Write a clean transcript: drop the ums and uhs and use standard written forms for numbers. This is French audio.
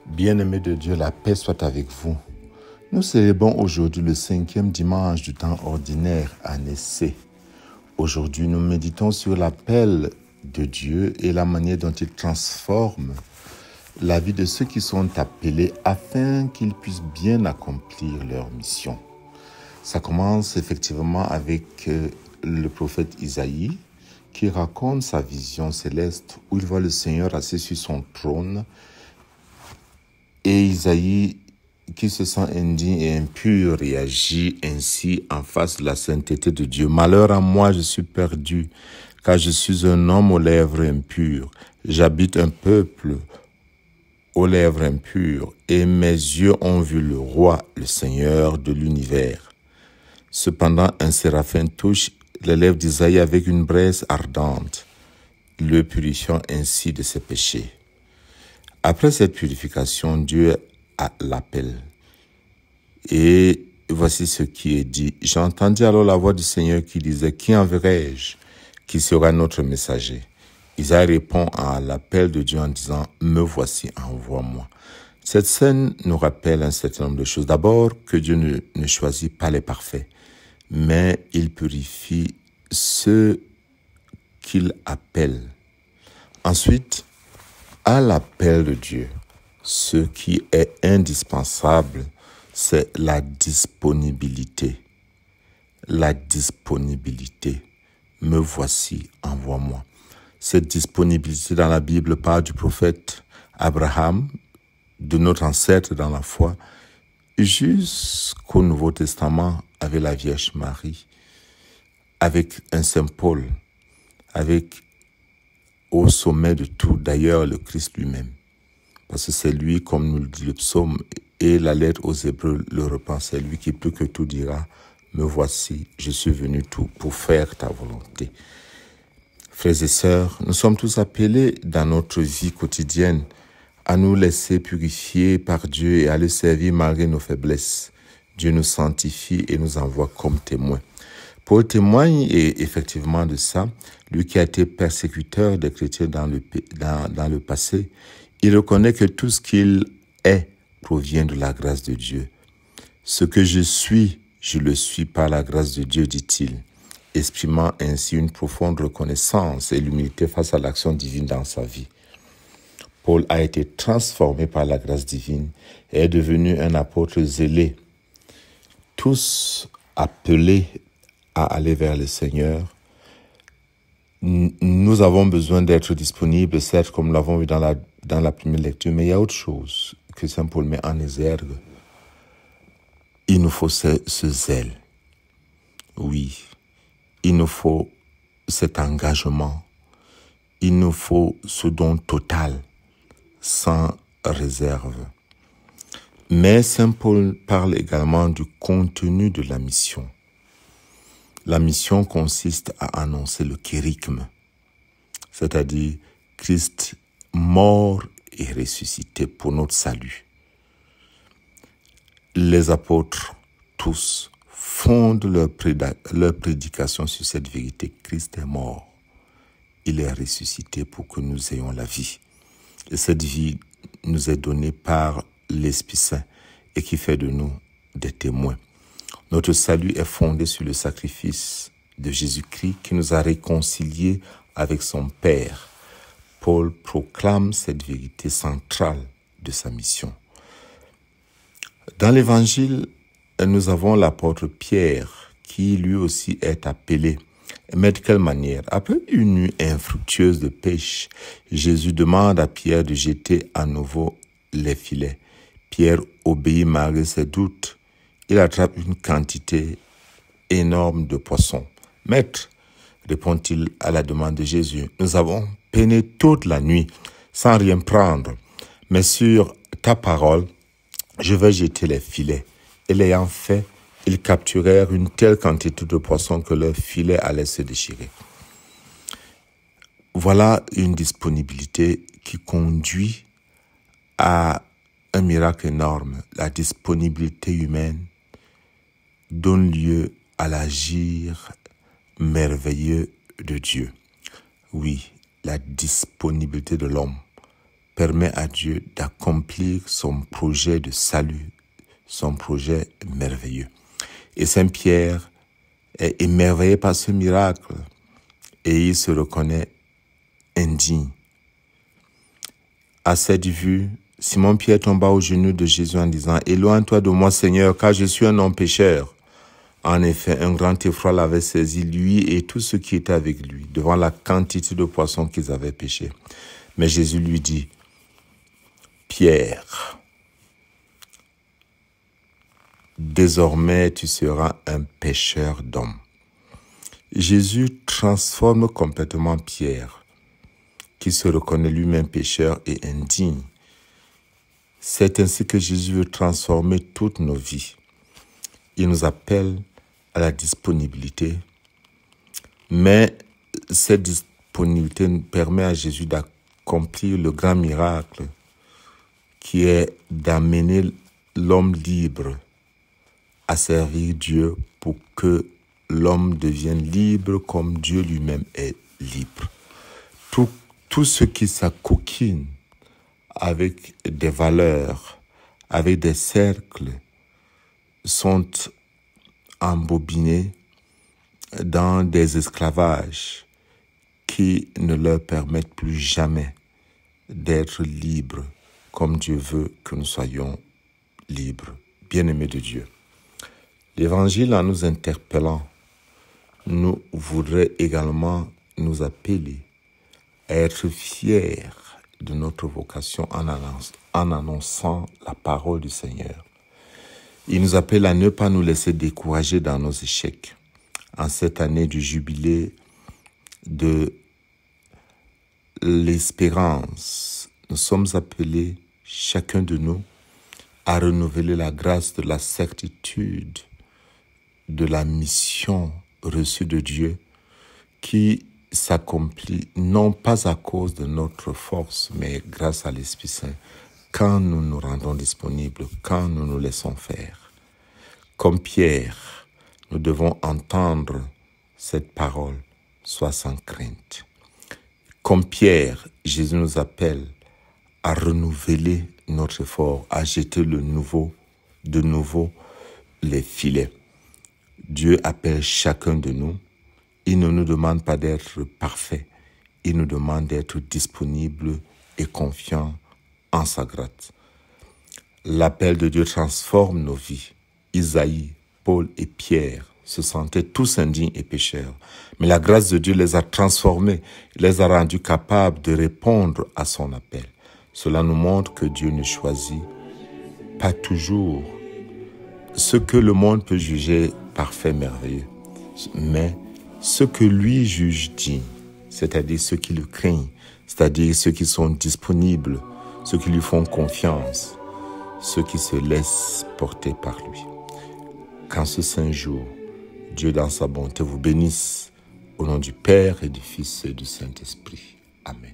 Bien-aimés de Dieu, la paix soit avec vous. Nous célébrons aujourd'hui le 5e dimanche du temps ordinaire, année C. Aujourd'hui, nous méditons sur l'appel de Dieu et la manière dont il transforme la vie de ceux qui sont appelés afin qu'ils puissent bien accomplir leur mission. Ça commence effectivement avec le prophète Isaïe qui raconte sa vision céleste où il voit le Seigneur assis sur son trône. Et Isaïe, qui se sent indigne et impur, réagit ainsi en face de la sainteté de Dieu. « Malheur à moi, je suis perdu, car je suis un homme aux lèvres impures. J'habite un peuple aux lèvres impures, et mes yeux ont vu le roi, le Seigneur de l'univers. » Cependant, un séraphin touche les lèvres d'Isaïe avec une braise ardente, le purifiant ainsi de ses péchés. Après cette purification, Dieu l'appelle. Et voici ce qui est dit. J'entendis alors la voix du Seigneur qui disait, « Qui enverrai-je? Qui sera notre messager ?» Isaïe répond à l'appel de Dieu en disant, « Me voici, envoie-moi. » Cette scène nous rappelle un certain nombre de choses. D'abord, que Dieu ne choisit pas les parfaits, mais il purifie ceux qu'il appelle. Ensuite, à l'appel de Dieu, ce qui est indispensable, c'est la disponibilité. La disponibilité. Me voici, envoie-moi. Cette disponibilité dans la Bible part du prophète Abraham, de notre ancêtre dans la foi, jusqu'au Nouveau Testament avec la Vierge Marie, avec un Saint Paul, avec au sommet de tout, d'ailleurs, le Christ lui-même. Parce que c'est lui, comme nous le dit le psaume, et la lettre aux Hébreux le reprend, c'est lui qui plus que tout dira, « Me voici, je suis venu tout pour faire ta volonté. » Frères et sœurs, nous sommes tous appelés dans notre vie quotidienne à nous laisser purifier par Dieu et à le servir malgré nos faiblesses. Dieu nous sanctifie et nous envoie comme témoins. Paul témoigne effectivement de ça, lui qui a été persécuteur des chrétiens dans le passé, il reconnaît que tout ce qu'il est provient de la grâce de Dieu. Ce que je suis, je le suis par la grâce de Dieu, dit-il, exprimant ainsi une profonde reconnaissance et l'humilité face à l'action divine dans sa vie. Paul a été transformé par la grâce divine et est devenu un apôtre zélé. Tous appelés à aller vers le Seigneur, nous avons besoin d'être disponibles, certes, comme nous l'avons vu dans la première lecture, mais il y a autre chose que Saint Paul met en exergue. Il nous faut ce zèle. Oui, il nous faut cet engagement. Il nous faut ce don total, sans réserve. Mais Saint Paul parle également du contenu de la mission. La mission consiste à annoncer le kérygme, c'est-à-dire Christ mort et ressuscité pour notre salut. Les apôtres, tous, fondent leur prédication sur cette vérité. Christ est mort, il est ressuscité pour que nous ayons la vie. Et cette vie nous est donnée par l'Esprit Saint et qui fait de nous des témoins. Notre salut est fondé sur le sacrifice de Jésus-Christ qui nous a réconciliés avec son Père. Paul proclame cette vérité centrale de sa mission. Dans l'Évangile, nous avons l'apôtre Pierre qui lui aussi est appelé. Mais de quelle manière? Après une nuit infructueuse de pêche, Jésus demande à Pierre de jeter à nouveau les filets. Pierre obéit malgré ses doutes. Il attrape une quantité énorme de poissons. « Maître, répond-il à la demande de Jésus, nous avons peiné toute la nuit sans rien prendre, mais sur ta parole, je vais jeter les filets. » Et l'ayant fait, ils capturèrent une telle quantité de poissons que leurs filets allaient se déchirer. Voilà une disponibilité qui conduit à un miracle énorme. La disponibilité humaine donne lieu à l'agir merveilleux de Dieu. Oui, la disponibilité de l'homme permet à Dieu d'accomplir son projet de salut, son projet merveilleux. Et Saint Pierre est émerveillé par ce miracle et il se reconnaît indigne. À cette vue, Simon-Pierre tomba aux genoux de Jésus en disant « Éloigne-toi de moi, Seigneur, car je suis un homme pécheur. » En effet, un grand effroi l'avait saisi, lui et tous ceux qui étaient avec lui, devant la quantité de poissons qu'ils avaient pêchés. Mais Jésus lui dit « Pierre, désormais tu seras un pêcheur d'hommes. » Jésus transforme complètement Pierre, qui se reconnaît lui-même pécheur et indigne. C'est ainsi que Jésus veut transformer toutes nos vies. Il nous appelle à la disponibilité, mais cette disponibilité permet à Jésus d'accomplir le grand miracle qui est d'amener l'homme libre à servir Dieu pour que l'homme devienne libre comme Dieu lui-même est libre. Tout ce qui s'acoquine avec des valeurs, avec des cercles, sont embobinés dans des esclavages qui ne leur permettent plus jamais d'être libres comme Dieu veut que nous soyons libres, bien-aimés de Dieu. L'Évangile, en nous interpellant, nous voudrait également nous appeler à être fiers de notre vocation en annonçant la parole du Seigneur. Il nous appelle à ne pas nous laisser décourager dans nos échecs. En cette année du jubilé de l'espérance, nous sommes appelés, chacun de nous, à renouveler la grâce de la certitude de la mission reçue de Dieu qui s'accomplit non pas à cause de notre force, mais grâce à l'Esprit Saint, quand nous nous rendons disponibles, quand nous nous laissons faire. Comme Pierre, nous devons entendre cette parole, soit sans crainte. Comme Pierre, Jésus nous appelle à renouveler notre effort, à jeter de nouveau les filets. Dieu appelle chacun de nous. Il ne nous demande pas d'être parfaits. Il nous demande d'être disponibles et confiants en sa grâce. L'appel de Dieu transforme nos vies. Isaïe, Paul et Pierre se sentaient tous indignes et pécheurs. Mais la grâce de Dieu les a transformés, les a rendus capables de répondre à son appel. Cela nous montre que Dieu ne choisit pas toujours ce que le monde peut juger parfait, merveilleux, mais ce que lui juge digne, c'est-à-dire ceux qui le craignent, c'est-à-dire ceux qui sont disponibles, ceux qui lui font confiance, ceux qui se laissent porter par lui. Qu'en ce saint jour, Dieu dans sa bonté vous bénisse, au nom du Père et du Fils et du Saint-Esprit. Amen.